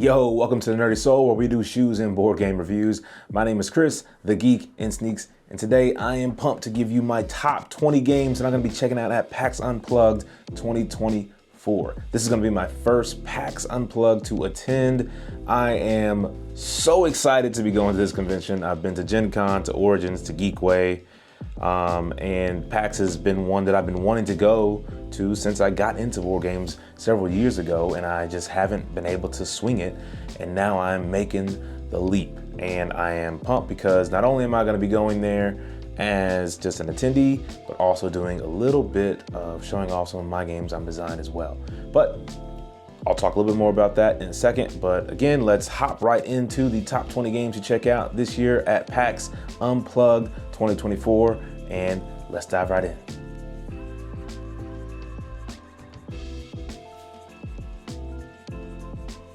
Yo, welcome to the Nerdy Soul, where we do shoes and board game reviews. My name is Chris, the Geek in Sneaks, and today I am pumped to give you my top 20 games that I'm going to be checking out at PAX Unplugged 2024. This is going to be my first PAX Unplugged to attend. I am so excited to be going to this convention. I've been to Gen Con, to Origins, to Geekway, and PAX has been one that I've been wanting to go to since I got into board games several years ago, and I just haven't been able to swing it, and now I'm making the leap. And I am pumped because not only am I going to be going there as just an attendee, but also doing a little bit of showing off some of my games I'm designing as well. But I'll talk a little bit more about that in a second, but again, let's hop right into the top 20 games to check out this year at PAX Unplugged 2024, and let's dive right in.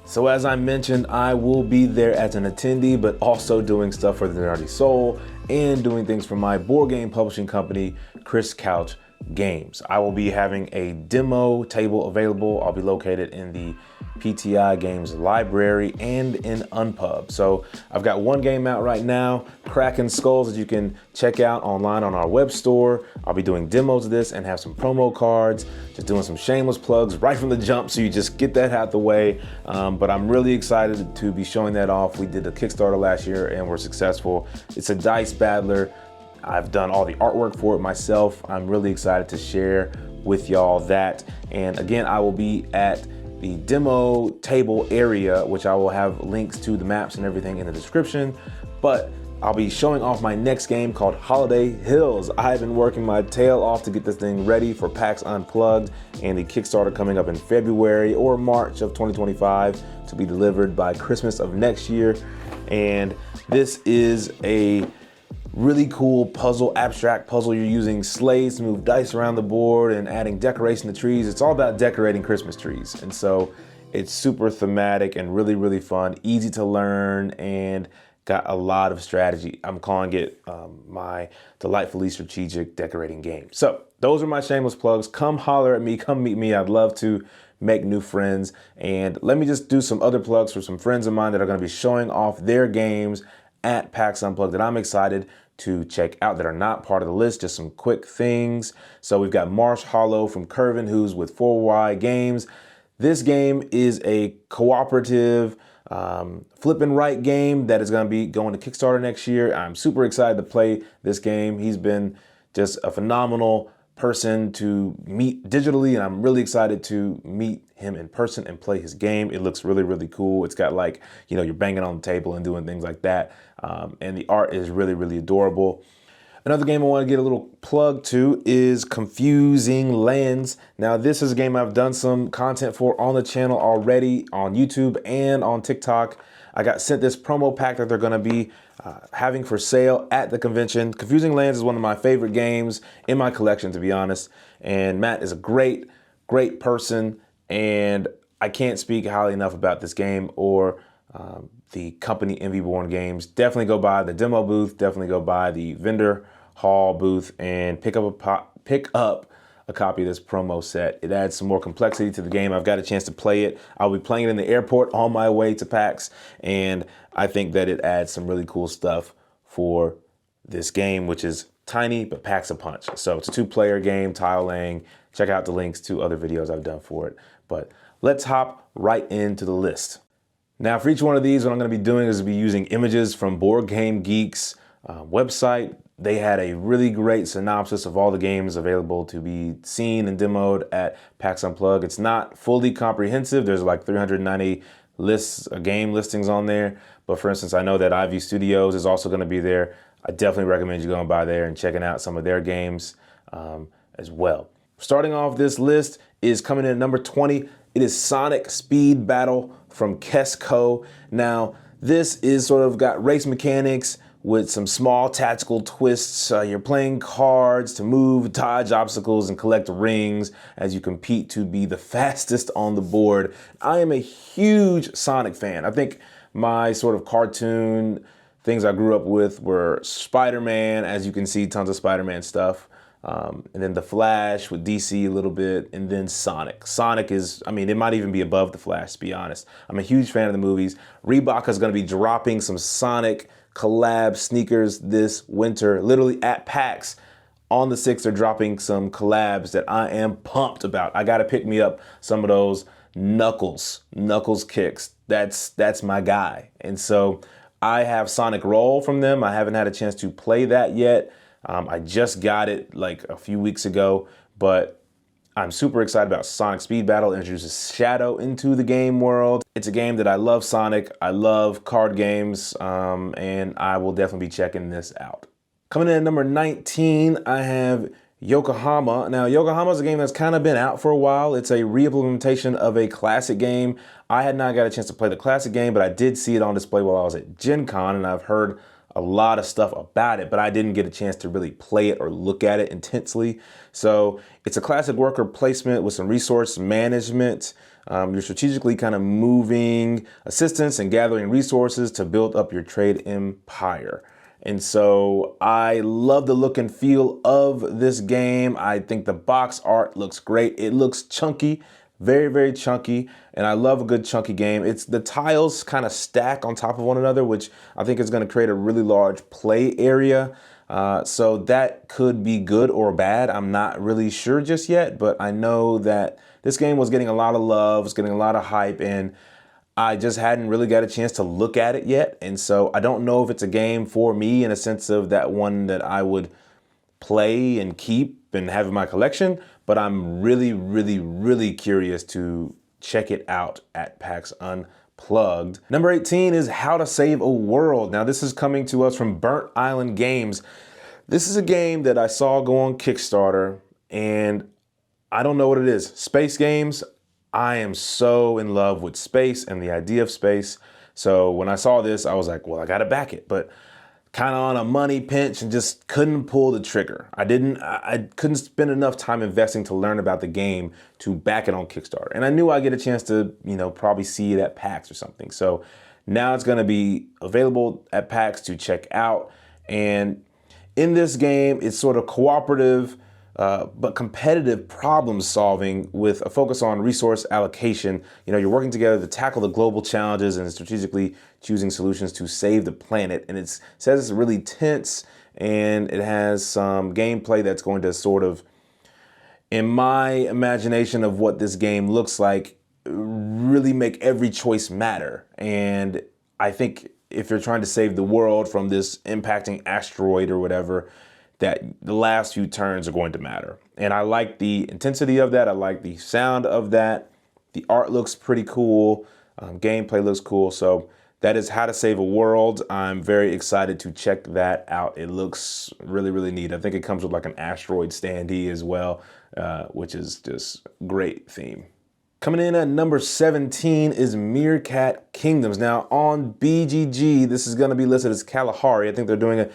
So as I mentioned, I will be there as an attendee, but also doing stuff for the Nerdy Soul and doing things for my board game publishing company, Chris Couch Games. I will be having a demo table available. I'll be located in the PTI Games library and in Unpub. So I've got one game out right now, Kraken Skulls, that you can check out online on our web store. I'll be doing demos of this and have some promo cards, just doing some shameless plugs right from the jump, so you just get that out the way. But I'm really excited to be showing that off. We did a Kickstarter last year and we're successful. It's a dice battler. I've done all the artwork for it myself. I'm really excited to share with y'all that. And again, I will be at the demo table area, which I will have links to the maps and everything in the description. But I'll be showing off my next game called Holiday Hills. I've been working my tail off to get this thing ready for PAX Unplugged and the Kickstarter coming up in February or March of 2025 to be delivered by Christmas of next year. And this is a really cool puzzle, abstract puzzle. You're using sleighs to move dice around the board and adding decoration to trees. It's all about decorating Christmas trees. And so it's super thematic and really, really fun, easy to learn, and got a lot of strategy. I'm calling it my delightfully strategic decorating game. So those are my shameless plugs. Come holler at me, come meet me. I'd love to make new friends. And let me just do some other plugs for some friends of mine that are gonna be showing off their games at PAX Unplugged that I'm excited to check out, that are not part of the list. Just some quick things. So we've got Marsh Hollow from Curvin, who's with 4Y Games. This game is a cooperative flip and write game that is going to be going to Kickstarter next year. I'm super excited to play this game. He's been just a phenomenal person to meet digitally, and I'm really excited to meet him in person and play his game. It looks really, really cool. It's got, like, you know, you're banging on the table and doing things like that. And the art is really, really adorable. Another game I want to get a little plug to is Confusing Lands. Now, this is a game I've done some content for on the channel already, on YouTube and on TikTok. I got sent this promo pack that they're going to be having for sale at the convention. Confusing Lands is one of my favorite games in my collection, to be honest. And Matt is a great, great person, and I can't speak highly enough about this game or the company Envy Born Games. Definitely go by the demo booth. Definitely go by the vendor hall booth and pick up a copy of this promo set. It adds some more complexity to the game. I've got a chance to play it. I'll be playing it in the airport on my way to PAX, and I think that it adds some really cool stuff for this game, which is tiny but packs a punch. So it's a 2-player game, tile laying. Check out the links to other videos I've done for it. But let's hop right into the list. Now, for each one of these, what I'm going to be doing is be using images from Board Game Geek's website. They had a really great synopsis of all the games available to be seen and demoed at PAX Unplugged. It's not fully comprehensive. There's like 390 game listings on there. But for instance, I know that Ivy Studios is also going to be there. I definitely recommend you going by there and checking out some of their games as well. Starting off this list is coming in at number 20. It is Sonic Speed Battle from Kesco. Now, this is sort of got race mechanics with some small tactical twists. You're playing cards to move, dodge obstacles, and collect rings as you compete to be the fastest on the board. I am a huge Sonic fan. I think my sort of cartoon things I grew up with were Spider-Man. As you can see, tons of Spider-Man stuff and then The Flash with DC a little bit, and then Sonic. Sonic is, I mean, it might even be above The Flash, to be honest. I'm a huge fan of the movies. Reebok is going to be dropping some Sonic collab sneakers this winter, literally at PAX. On the 6th, they're dropping some collabs that I am pumped about. I got to pick me up some of those Knuckles kicks. That's my guy. And so I have Sonic Roll from them. I haven't had a chance to play that yet. I just got it like a few weeks ago, but I'm super excited about Sonic Speed Battle. It introduces Shadow into the game world. It's a game that I love Sonic. I love card games, and I will definitely be checking this out. Coming in at number 19, I have Yokohama. Now, Yokohama is a game that's kind of been out for a while. It's a re-implementation of a classic game. I had not got a chance to play the classic game, but I did see it on display while I was at Gen Con, and I've heard a lot of stuff about it, but I didn't get a chance to really play it or look at it intensely. So it's a classic worker placement with some resource management. You're strategically kind of moving assistance and gathering resources to build up your trade empire. And so I love the look and feel of this game. I think the box art looks great. It looks chunky, very, very chunky. And I love a good chunky game. It's the tiles kind of stack on top of one another, which I think is going to create a really large play area. So that could be good or bad. I'm not really sure just yet, but I know that this game was getting a lot of love, was getting a lot of hype, and I just hadn't really got a chance to look at it yet. And so I don't know if it's a game for me in a sense of that one that I would play and keep and have in my collection, but I'm really, really, really curious to check it out at PAX Unplugged. Number 18 is How to Save a World. Now this is coming to us from Burnt Island Games. This is a game that I saw go on Kickstarter, and I don't know what it is. Space games, I am so in love with space and the idea of space. So when I saw this, I was like, well, I gotta back it, but kind of on a money pinch and just couldn't pull the trigger. I couldn't spend enough time investing to learn about the game to back it on Kickstarter. And I knew I'd get a chance to, probably see it at PAX or something. So now it's gonna be available at PAX to check out. And in this game, it's sort of cooperative, but competitive problem solving with a focus on resource allocation. You're working together to tackle the global challenges and strategically choosing solutions to save the planet. And it says it's really tense, and it has some gameplay that's going to sort of, in my imagination of what this game looks like, really make every choice matter. And I think if you're trying to save the world from this impacting asteroid or whatever, that the last few turns are going to matter. And I like the intensity of that. I like the sound of that. The art looks pretty cool. Gameplay looks cool. So that is How to Save a World. I'm very excited to check that out. It looks really, really neat. I think it comes with like an asteroid standee as well, which is just great theme. Coming in at number 17 is Meerkat Kingdoms. Now on BGG, this is going to be listed as Kalahari. I think they're doing a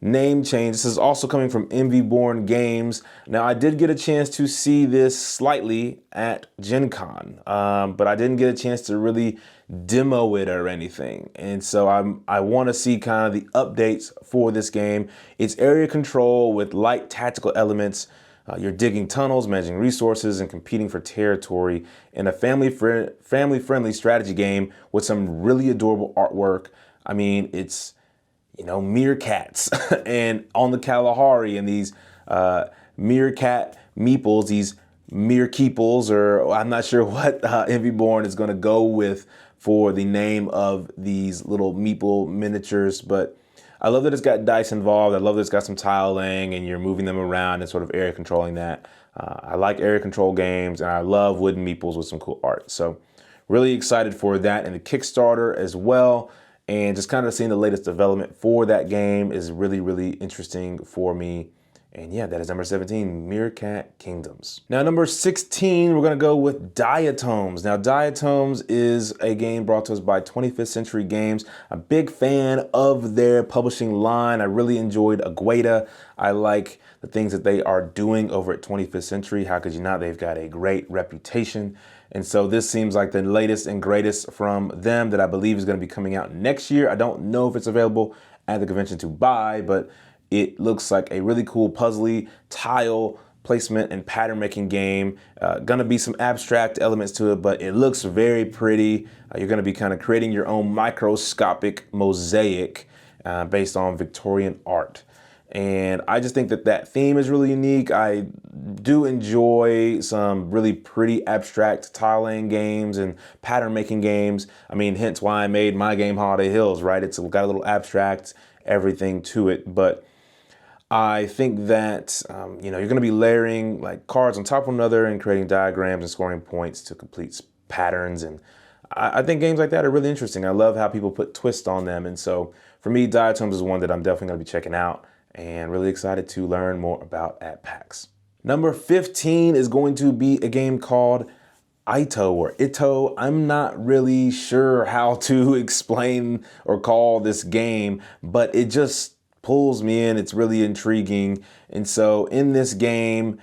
name change. This is also coming from Envy Born Games. Now I did get a chance to see this slightly at Gen Con, but I didn't get a chance to really demo it or anything. And so I want to see kind of the updates for this game. It's area control with light tactical elements. You're digging tunnels, managing resources, and competing for territory in a family-friendly strategy game with some really adorable artwork. I mean, it's meerkats and on the Kalahari, and these meerkat meeples, these meerkeeples, or I'm not sure what Envy Born is going to go with for the name of these little meeple miniatures, but I love that it's got dice involved. I love that it's got some tile laying and you're moving them around and sort of area controlling that. I like area control games, and I love wooden meeples with some cool art. So really excited for that and the Kickstarter as well. And just kind of seeing the latest development for that game is really, really interesting for me. And yeah, that is number 17, Meerkat Kingdoms. Now, number 16, we're gonna go with Diatoms. Now, Diatoms is a game brought to us by 25th Century Games. A big fan of their publishing line. I really enjoyed Agueda. I like the things that they are doing over at 25th Century. How could you not? They've got a great reputation. And so this seems like the latest and greatest from them that I believe is going to be coming out next year. I don't know if it's available at the convention to buy, but It looks like a really cool puzzly tile placement and pattern making game. Gonna be some abstract elements to it, but it looks very pretty. You're gonna be kind of creating your own microscopic mosaic based on Victorian art. And I just think that that theme is really unique. I do enjoy some really pretty abstract tiling games and pattern making games. I mean, hence why I made my game Holiday Hills, right? It's got a little abstract everything to it, but I think that, you're going to be layering like cards on top of one another and creating diagrams and scoring points to complete patterns. And I think games like that are really interesting. I love how people put twists on them. And so for me, Diatoms is one that I'm definitely going to be checking out and really excited to learn more about at PAX. Number 15 is going to be a game called Ito or Ito. I'm not really sure how to explain or call this game, but it just pulls me in. It's really intriguing. And so in this game,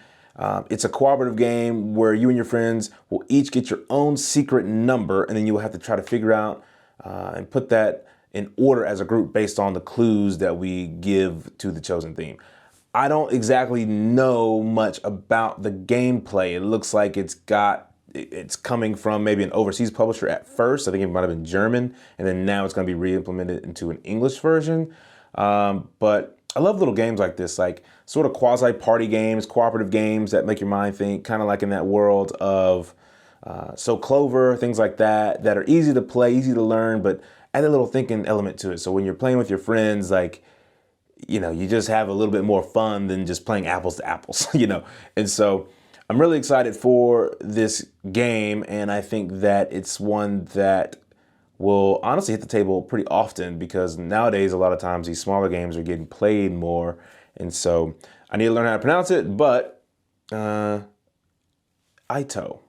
it's a cooperative game where you and your friends will each get your own secret number, and then you will have to try to figure out and put that in order as a group based on the clues that we give to the chosen theme. I don't exactly know much about the gameplay. It looks like it's coming from maybe an overseas publisher at first. I think it might have been German, and then now it's going to be re-implemented into an English version. But I love little games like this, like sort of quasi-party games, cooperative games that make your mind think, kind of like in that world of So Clover, things like that, that are easy to play, easy to learn, but add a little thinking element to it. So when you're playing with your friends, like, you just have a little bit more fun than just playing apples to apples, And so I'm really excited for this game, and I think that it's one that will honestly hit the table pretty often because nowadays a lot of times these smaller games are getting played more. And so I need to learn how to pronounce it, but Ito.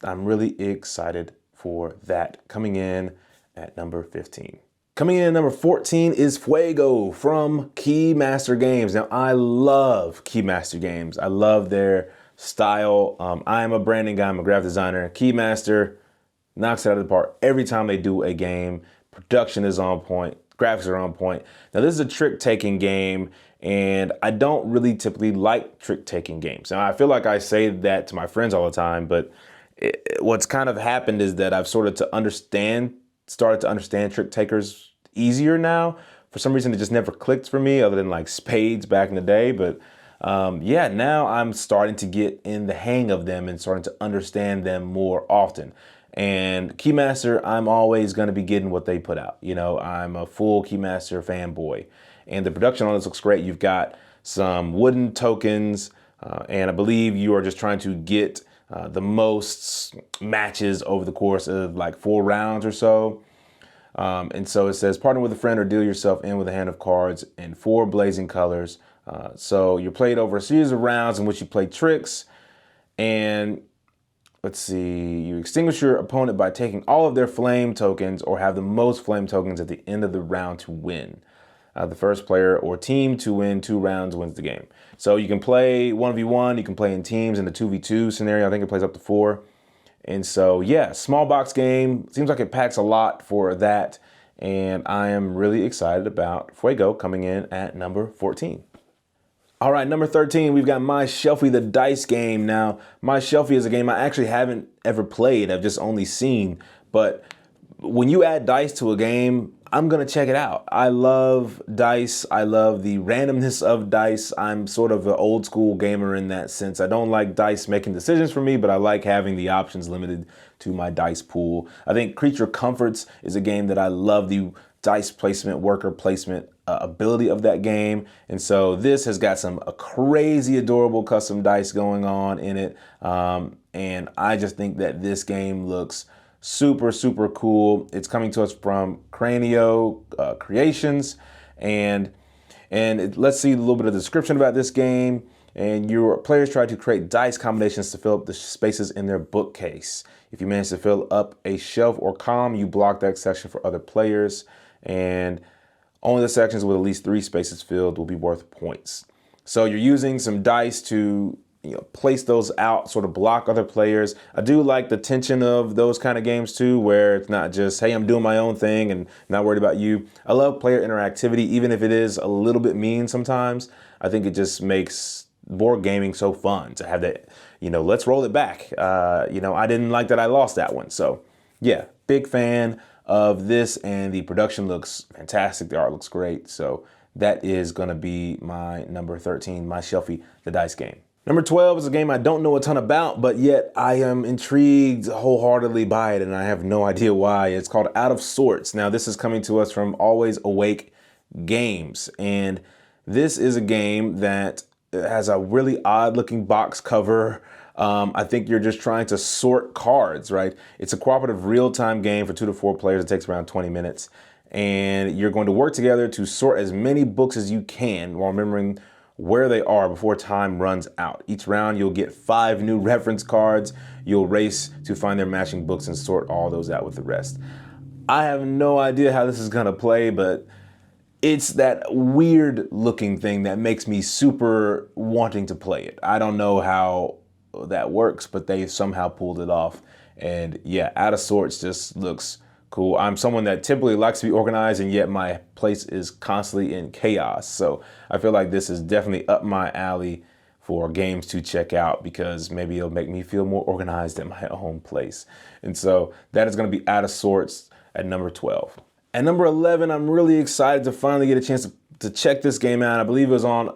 I'm really excited for that coming in at number 15. Coming in at number 14 is Fuego from Keymaster Games. Now, I love Keymaster Games. I love their style. I am a branding guy. I'm a graphic designer. Keymaster knocks it out of the park every time they do a game. Production is on point. Graphics are on point. Now, this is a trick-taking game, and I don't really typically like trick-taking games. Now, I feel like I say that to my friends all the time, but what's kind of happened is that I've started to understand trick takers easier now. For some reason, it just never clicked for me other than like spades back in the day. But now I'm starting to get in the hang of them and starting to understand them more often. And Keymaster, I'm always going to be getting what they put out. I'm a full Keymaster fanboy. And the production on this looks great. You've got some wooden tokens, and I believe you are just trying to get the most matches over the course of like 4 rounds or so. And so it says, partner with a friend or deal yourself in with a hand of cards in 4 blazing colors. So you're played over a series of rounds in which you play tricks. And let's see, you extinguish your opponent by taking all of their flame tokens or have the most flame tokens at the end of the round to win. The first player or team to win 2 rounds wins the game. So you can play 1v1, you can play in teams in the 2v2 scenario. I think it plays up to 4. And so, yeah, small box game. Seems like it packs a lot for that. And I am really excited about Fuego coming in at number 14. All right, number 13, we've got My Shelfie, the dice game. Now, My Shelfie is a game I actually haven't ever played. I've just only seen. But when you add dice to a game, I'm going to check it out. I love dice. I love the randomness of dice. I'm sort of an old school gamer in that sense. I don't like dice making decisions for me, but I like having the options limited to my dice pool. I think Creature Comforts is a game that I love the dice placement, worker placement ability of that game. And so this has got some crazy adorable custom dice going on in it. And I just think that this game looks super, super cool. It's coming to us from Cranio Creations. And let's see a little bit of the description about this game. And your players try to create dice combinations to fill up the spaces in their bookcase. If you manage to fill up a shelf or column, you block that section for other players. And only the sections with at least 3 spaces filled will be worth points. So you're using some dice to place those out, sort of block other players. I do like the tension of those kind of games too, where it's not just, hey, I'm doing my own thing and not worried about you. I love player interactivity, even if it is a little bit mean sometimes. I think it just makes board gaming so fun to have that, let's roll it back. I didn't like that I lost that one. So yeah, big fan of this, and the production looks fantastic. The art looks great. So that is going to be my number 13, my Shelfie, the dice game. Number 12 is a game I don't know a ton about, but yet I am intrigued wholeheartedly by it, and I have no idea why. It's called Out of Sorts. Now, this is coming to us from Always Awake Games, and this is a game that has a really odd-looking box cover. I think you're just trying to sort cards, right? It's a cooperative real-time game for 2 to 4 players. It takes around 20 minutes, and you're going to work together to sort as many books as you can while remembering where they are before time runs out. Each round, you'll get 5 new reference cards. You'll race to find their matching books and sort all those out with the rest. I have no idea how this is gonna play, but it's that weird looking thing that makes me super wanting to play it. I don't know how that works, but they somehow pulled it off. And yeah, Out of Sorts just looks cool. I'm someone that typically likes to be organized, and yet my place is constantly in chaos. So I feel like this is definitely up my alley for games to check out, because maybe it'll make me feel more organized at my own place. And so that is going to be Out of Sorts at number 12. At number 11, I'm really excited to finally get a chance to check this game out. I believe it was on,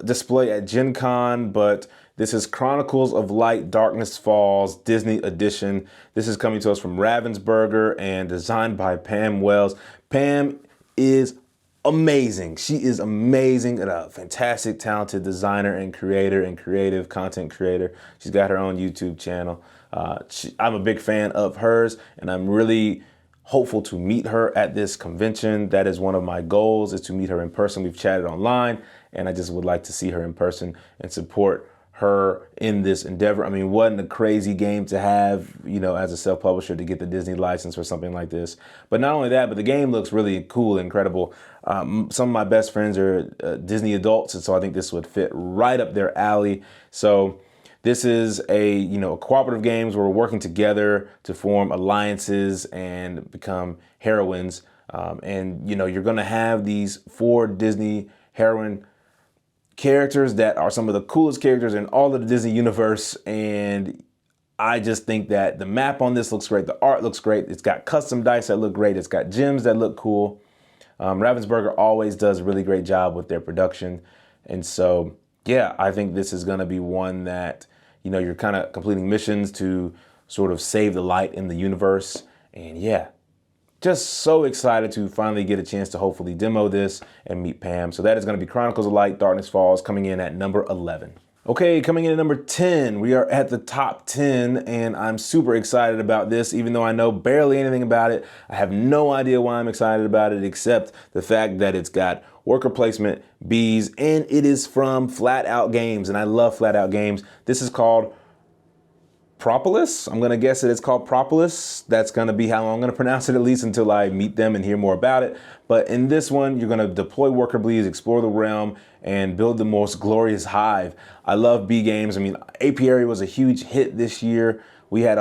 display at Gen Con, but this is Chronicles of Light, Darkness Falls, Disney Edition. This is coming to us from Ravensburger and designed by Pam Wells. Pam is amazing. She is amazing and a fantastic, talented designer and creator and creative content creator. She's got her own YouTube channel. I'm a big fan of hers, and I'm really hopeful to meet her at this convention. That is one of my goals, is to meet her in person. We've chatted online, and I just would like to see her in person and support her in this endeavor. I mean, wasn't a crazy game to have, as a self-publisher, to get the Disney license or something like this. But not only that, but the game looks really cool and incredible. Some of my best friends are Disney adults, and so I think this would fit right up their alley. So this is a cooperative games where we're working together to form alliances and become heroines. And you're going to have these 4 Disney heroine characters that are some of the coolest characters in all of the Disney universe. And I just think that the map on this looks great. The art looks great. It's got custom dice that look great. It's got gems that look cool. Ravensburger always does a really great job with their production. And so, yeah, I think this is going to be one that, you're kind of completing missions to sort of save the light in the universe. And yeah, just so excited to finally get a chance to hopefully demo this and meet Pam. So that is going to be Chronicles of Light, Darkness Falls, coming in at number 11. Okay, coming in at number 10, we are at the top 10, and I'm super excited about this, even though I know barely anything about it. I have no idea why I'm excited about it, except the fact that it's got worker placement, bees, and it is from Flat Out Games, and I love Flat Out Games. This is called Propolis. I'm going to guess that it's called Propolis. That's going to be how I'm going to pronounce it, at least until I meet them and hear more about it. But in this one, you're going to deploy worker bees, explore the realm, and build the most glorious hive. I love bee games. I mean, Apiary was a huge hit this year. We had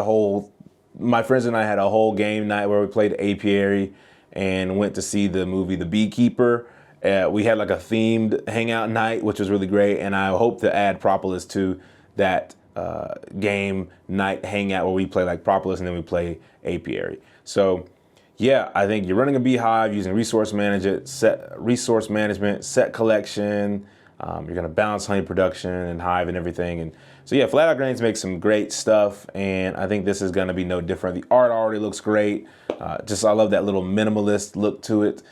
my friends and I had a whole game night where we played Apiary and went to see the movie The Beekeeper. We had like a themed hangout night, which was really great. And I hope to add Propolis to that game night hangout where we play like Propolis and then we play Apiary. So yeah, I think you're running a beehive using resource management, set collection. You're going to balance honey production and hive and everything. And so yeah, Flat Out Games makes some great stuff, and I think this is going to be no different. The art already looks great. I love that little minimalist look to it.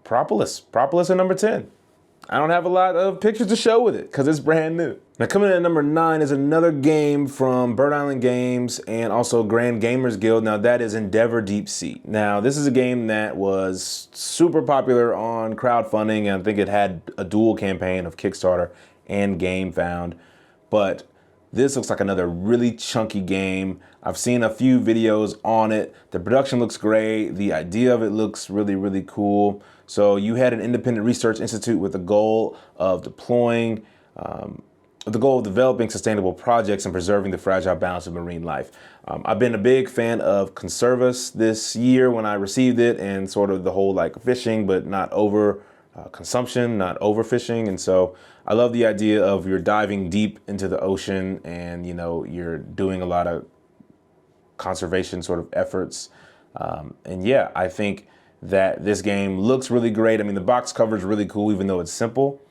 Propolis at number 10. I don't have a lot of pictures to show with it because it's brand new. Now coming in at number 9 is another game from Bird Island Games and also Grand Gamers Guild. Now that is Endeavor Deep Sea. Now this is a game that was super popular on crowdfunding, and I think it had a dual campaign of Kickstarter and GameFound. But this looks like another really chunky game. I've seen a few videos on it. The production looks great. The idea of it looks really, really cool. So you had an independent research institute with the goal of deploying with the goal of developing sustainable projects and preserving the fragile balance of marine life. I've been a big fan of Conservus this year when I received it, and sort of the whole like fishing, but not over consumption, not overfishing. And so I love the idea of you're diving deep into the ocean and, you know, you're doing a lot of conservation sort of efforts. And yeah, I think that this game looks really great. I mean, the box cover is really cool, even though it's simple.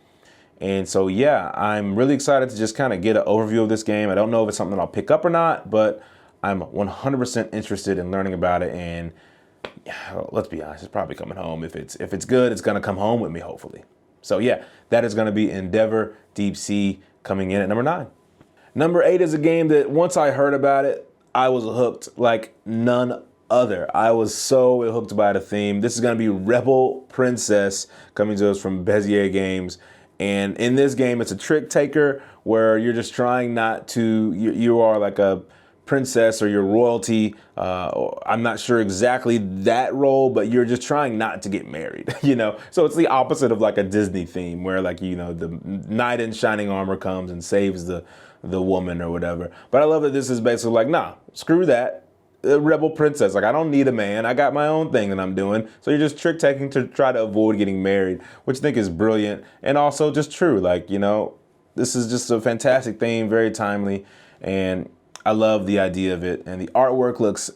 And so, yeah, I'm really excited to just kind of get an overview of this game. I don't know if it's something that I'll pick up or not, but I'm 100% interested in learning about it. And yeah, let's be honest, it's probably coming home. If it's good, it's going to come home with me, hopefully. So yeah, that is going to be Endeavor Deep Sea, coming in at number 9. Number 8 is a game that once I heard about it, I was hooked like none other. I was so hooked by the theme. This is going to be Rebel Princess, coming to us from Bezier Games. And in this game, it's a trick taker where you're just trying not to, you are like a princess or your royalty. I'm not sure exactly that role, but you're just trying not to get married, you know? So it's the opposite of like a Disney theme where, like, you know, the knight in shining armor comes and saves the woman or whatever. But I love that this is basically like, nah, screw that. Rebel princess, like, I don't need a man. I got my own thing that I'm doing. So you're just trick taking to try to avoid getting married, which I think is brilliant and also just true. Like, you know, this is just a fantastic theme, very timely, and I love the idea of it. And the artwork looks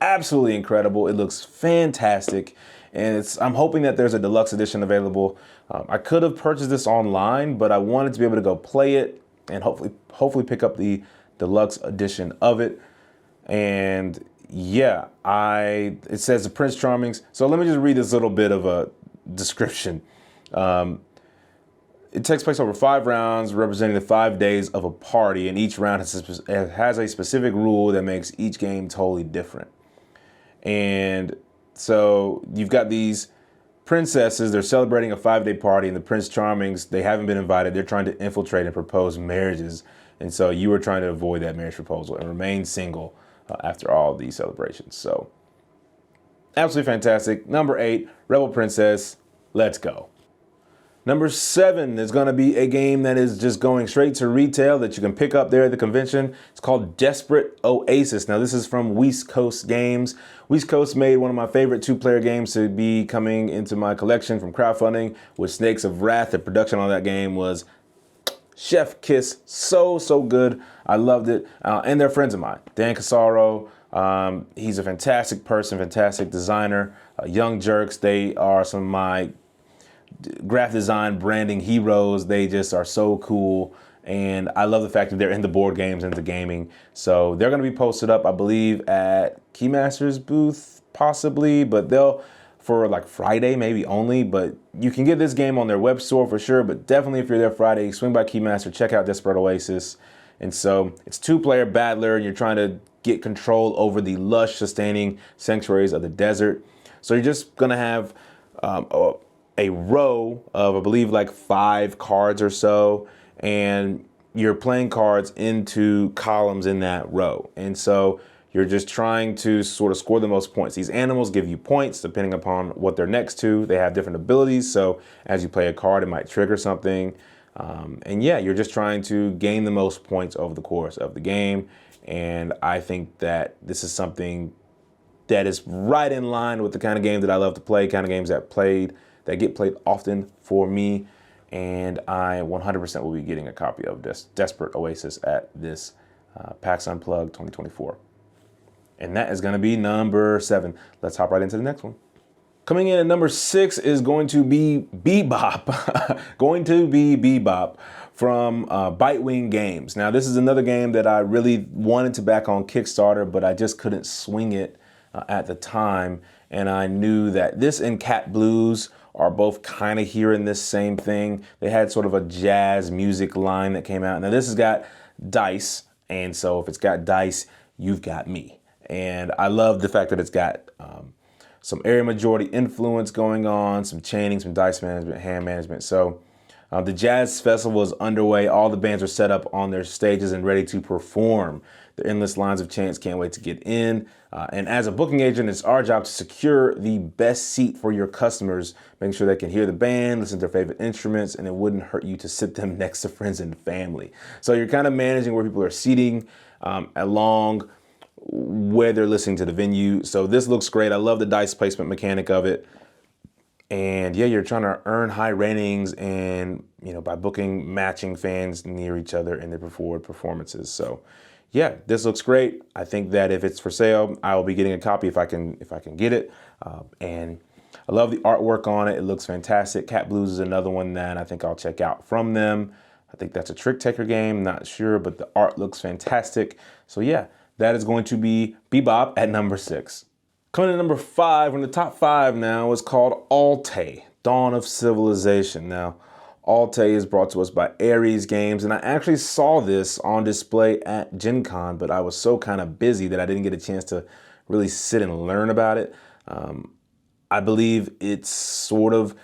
absolutely incredible. It looks fantastic, and I'm hoping that there's a deluxe edition available. I could have purchased this online, but I wanted to be able to go play it and hopefully pick up the deluxe edition of it. And yeah, it says the Prince Charmings. So let me just read this little bit of a description. It takes place over 5 rounds, representing the 5 days of a party, and each round has a specific rule that makes each game totally different. And so you've got these princesses, they're celebrating a 5-day party, and the Prince Charmings, they haven't been invited. They're trying to infiltrate and propose marriages. And so you were trying to avoid that marriage proposal and remain single after all these celebrations. So absolutely fantastic. Number 8, Rebel Princess. Let's go. Number 7 is going to be a game that is just going straight to retail that you can pick up there at the convention. It's called Desperate Oasis. Now, this is from West Coast Games. West Coast made one of my favorite 2-player games to be coming into my collection from crowdfunding with Snakes of Wrath. The production on that game was chef kiss. So good. I loved it. And they're friends of mine. Dan Casaro. He's a fantastic person, fantastic designer. Young Jerks. They are some of my graphic design branding heroes. They just are so cool, and I love the fact that they're in the board games, into gaming. So they're going to be posted up, I believe, at Keymaster's booth, possibly, but they'll for like Friday maybe only. But you can get this game on their web store for sure, but definitely if you're there Friday, swing by Keymaster, check out Desperate Oasis. And so it's 2-player battler, and you're trying to get control over the lush, sustaining sanctuaries of the desert. So you're just going to have a row of, I believe, like 5 cards or so, and you're playing cards into columns in that row. And so you're just trying to sort of score the most points. These animals give you points depending upon what they're next to. They have different abilities, so as you play a card, it might trigger something. And yeah, you're just trying to gain the most points over the course of the game. And I think that this is something that is right in line with the kind of game that I love to play, kind of games that get played often for me, and I 100% will be getting a copy of Desperate Oasis at this PAX Unplugged 2024. And that is going to be number 7. Let's hop right into the next one. Coming in at number 6 is going to be Bebop. Bebop from Bitewing Games. Now, this is another game that I really wanted to back on Kickstarter, but I just couldn't swing it at the time. And I knew that this and Cat Blues are both kind of here in this same thing. They had sort of a jazz music line that came out. Now this has got dice, and so if it's got dice, you've got me. And I love the fact that it's got some area majority influence going on, some chaining, some dice management, hand management. So the Jazz Festival is underway. All the bands are set up on their stages and ready to perform. The endless lines of chance, can't wait to get in. And as a booking agent, it's our job to secure the best seat for your customers, making sure they can hear the band, listen to their favorite instruments, and it wouldn't hurt you to sit them next to friends and family. So you're kind of managing where people are seating along where they're listening to the venue. So this looks great. I love the dice placement mechanic of it. And yeah, you're trying to earn high ratings and, you know, by booking, matching fans near each other in their forward performances. So yeah, this looks great. I think that if it's for sale, I will be getting a copy if I can get it. And I love the artwork on it. It looks fantastic. Cat Blues is another one that I think I'll check out from them. I think that's a trick taker game, not sure, but the art looks fantastic. So yeah, that is going to be Bebop at number 6. Coming in number 5, in the top 5 now, is called Altay, Dawn of Civilization. Now, Altay is brought to us by Ares Games, and I actually saw this on display at Gen Con, but I was so kind of busy that I didn't get a chance to really sit and learn about it. I believe it's sort of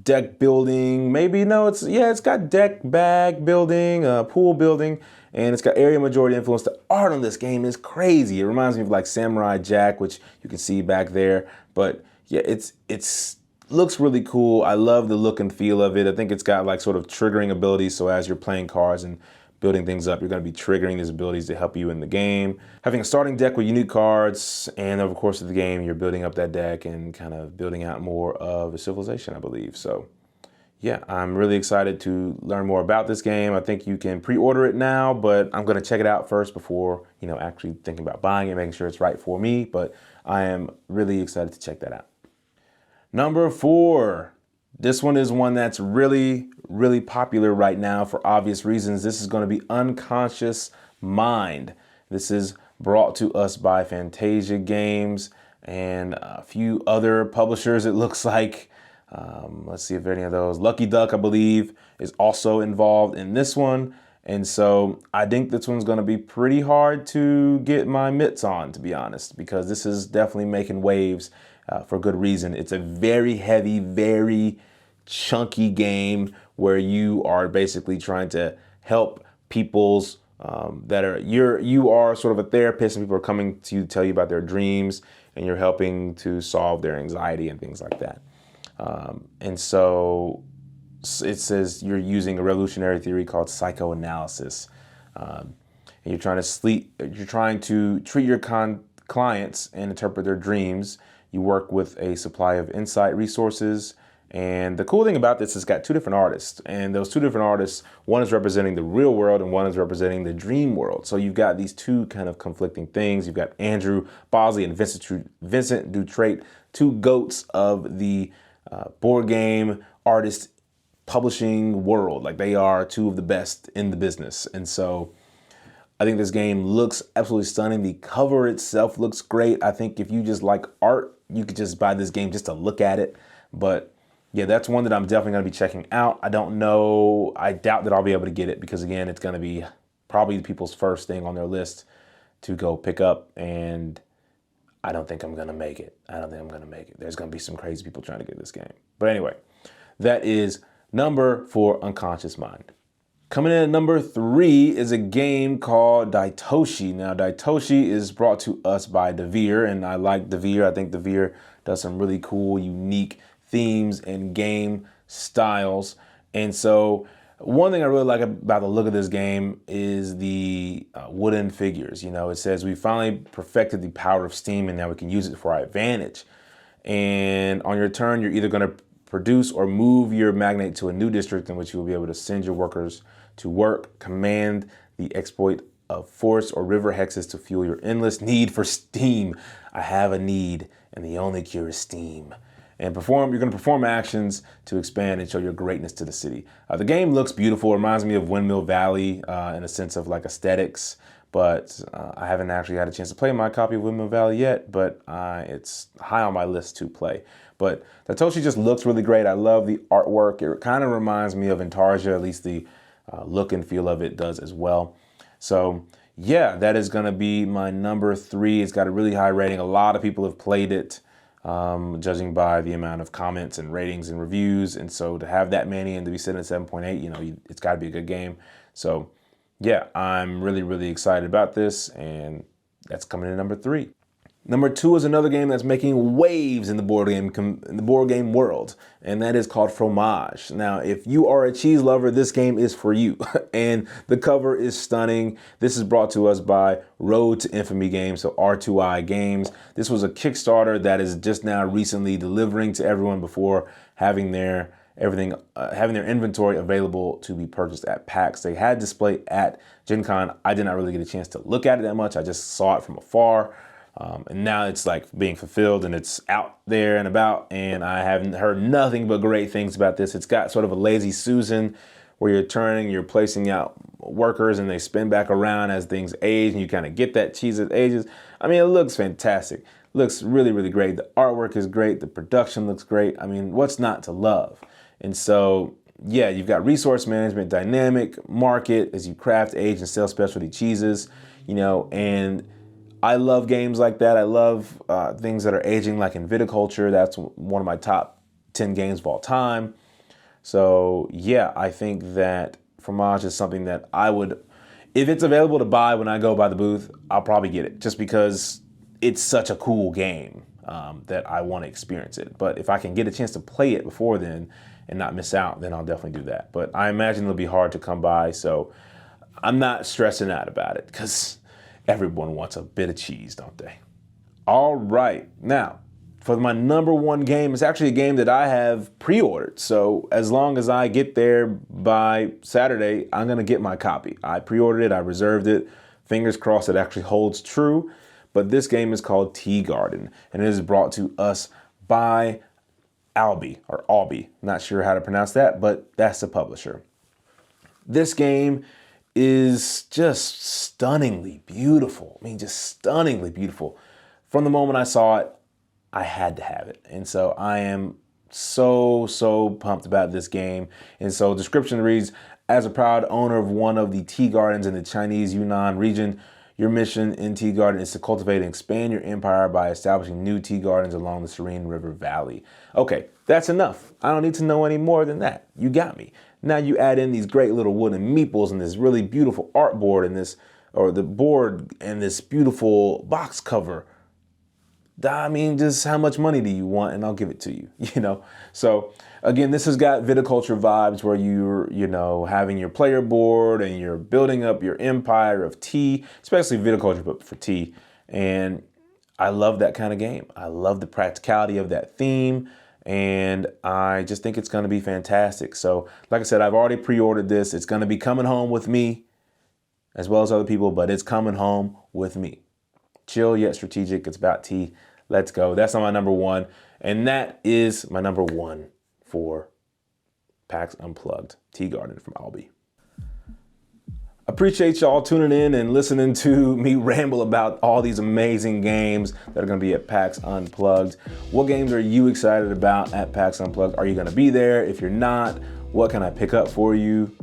deck building, maybe, no, it's got deck, bag building, pool building, and it's got area majority influence. The art on this game is crazy. It reminds me of like Samurai Jack, which you can see back there. But yeah, it's looks really cool. I love the look and feel of it. I think it's got like sort of triggering abilities. So as you're playing cards and building things up, you're going to be triggering these abilities to help you in the game. Having a starting deck with unique cards, and over the course of the game, you're building up that deck and kind of building out more of a civilization, I believe. So yeah, I'm really excited to learn more about this game. I think you can pre-order it now, but I'm going to check it out first before, you know, actually thinking about buying it, making sure it's right for me. But I am really excited to check that out. Number 4. This one is one that's really, really popular right now for obvious reasons. This is going to be Unconscious Mind. This is brought to us by Fantasia Games and a few other publishers, it looks like. Let's see if any of those. Lucky Duck, I believe, is also involved in this one. And so I think this one's going to be pretty hard to get my mitts on, to be honest, because this is definitely making waves for good reason. It's a very heavy, very chunky game where you are basically trying to help people's you are sort of a therapist, and people are coming to tell you about their dreams, and you're helping to solve their anxiety and things like that. And so it says you're using a revolutionary theory called psychoanalysis. And you're trying to treat your clients and interpret their dreams. You work with a supply of insight resources. And the cool thing about this is it's got 2 different artists, and those 2 different artists, one is representing the real world and one is representing the dream world. So you've got these 2 kind of conflicting things. You've got Andrew Bosley and Vincent Dutrait, 2 goats of the board game artist publishing world. Like, they are 2 of the best in the business. And so I think this game looks absolutely stunning. The cover itself looks great. I think if you just like art, you could just buy this game just to look at it. But yeah, that's one that I'm definitely going to be checking out. I don't know. I doubt that I'll be able to get it because, again, it's going to be probably people's first thing on their list to go pick up. And I don't think I'm going to make it. There's going to be some crazy people trying to get this game. But anyway, that is number 4, Unconscious Mind. Coming in at number 3 is a game called Daitoshi. Now, Daitoshi is brought to us by Devere, and I like Devere. I think Devere does some really cool, unique themes and game styles. And so one thing I really like about the look of this game is the wooden figures. You know, it says we finally perfected the power of steam and now we can use it for our advantage. And on your turn, you're either going to produce or move your magnate to a new district in which you will be able to send your workers to work, command the exploit of forest or river hexes to fuel your endless need for steam. I have a need, and the only cure is steam. And you're going to perform actions to expand and show your greatness to the city. The game looks beautiful. It reminds me of Windmill Valley in a sense of like aesthetics, but I haven't actually had a chance to play my copy of Windmill Valley yet, but it's high on my list to play. But Daitoshi just looks really great. I love the artwork. It kind of reminds me of Intarsia, at least the look and feel of it does as well. So yeah, that is going to be my number 3. It's got a really high rating. A lot of people have played it. Judging by the amount of comments and ratings and reviews. And so to have that many and to be sitting at 7.8, you know, it's got to be a good game. So yeah, I'm really excited about this, and that's coming in number 3. Number 2 is another game that's making waves in the board game world, and that is called Fromage. Now, if you are a cheese lover, this game is for you. And the cover is stunning. This is brought to us by Road to Infamy Games, so R2I Games. This was a Kickstarter that is just now recently delivering to everyone before having their inventory available to be purchased at PAX. They had display at Gen Con. I did not really get a chance to look at it that much. I just saw it from afar. And now it's like being fulfilled and it's out there and about, and I haven't heard nothing but great things about this. It's got sort of a Lazy Susan where you're placing out workers and they spin back around as things age, and you kind of get that cheese as it ages. I mean, it looks fantastic. It looks really great. The artwork is great. The production looks great. I mean, what's not to love? And so, yeah, you've got resource management, dynamic market as you craft, age, and sell specialty cheeses, and I love games like that. I love things that are aging, like in viticulture. That's one of my top 10 games of all time. So yeah, I think that Fromage is something that I would, if it's available to buy when I go by the booth, I'll probably get it just because it's such a cool game that I want to experience it. But if I can get a chance to play it before then and not miss out, then I'll definitely do that. But I imagine it'll be hard to come by, so I'm not stressing out about it because everyone wants a bit of cheese, don't they? All right, now, for my number 1 game, it's actually a game that I have pre-ordered. So as long as I get there by Saturday, I'm gonna get my copy. I pre-ordered it, I reserved it. Fingers crossed it actually holds true. But this game is called Tea Garden, and it is brought to us by Albi. Not sure how to pronounce that, but that's the publisher. This game is just stunningly beautiful. I mean, just stunningly beautiful. From the moment I saw it, I had to have it. And so I am so pumped about this game. And so description reads, as a proud owner of one of the tea gardens in the Chinese Yunnan region, your mission in Tea Garden is to cultivate and expand your empire by establishing new tea gardens along the serene river valley. Okay, that's enough. I don't need to know any more than that. You got me. Now you add in these great little wooden meeples and this really beautiful artboard and the board and this beautiful box cover. I mean, just how much money do you want? And I'll give it to you, So again, this has got viticulture vibes where you're, having your player board and you're building up your empire of tea, especially viticulture, but for tea. And I love that kind of game. I love the practicality of that theme. And I just think it's going to be fantastic. So like I said, I've already pre-ordered this. It's going to be coming home with me as well as other people, but it's coming home with me. Chill yet strategic. It's about tea. Let's go. That's on my number 1. And that is my number 1 for PAX Unplugged, Tea Garden from Albi. Appreciate y'all tuning in and listening to me ramble about all these amazing games that are going to be at PAX Unplugged. What games are you excited about at PAX Unplugged? Are you going to be there? If you're not, what can I pick up for you?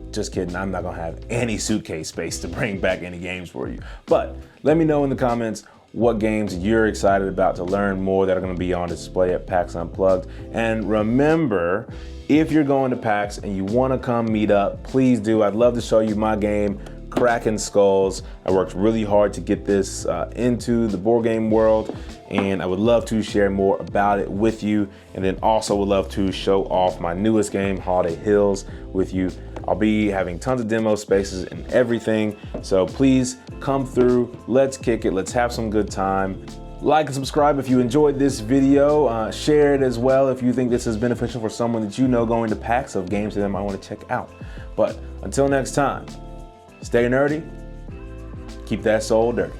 Just kidding, I'm not gonna have any suitcase space to bring back any games for you. But let me know in the comments what games you're excited about to learn more that are gonna be on display at PAX Unplugged. And remember, if you're going to PAX and you wanna come meet up, please do. I'd love to show you my game, Kraken Skulls. I worked really hard to get this into the board game world, and I would love to share more about it with you. And then also would love to show off my newest game, Holiday Hills, with you. I'll be having tons of demo spaces and everything. So please come through, let's kick it, let's have some good time. Like and subscribe if you enjoyed this video. Share it as well if you think this is beneficial for someone that you know going to PAX of games that they might want to check out. But until next time, stay nerdy, keep that soul dirty.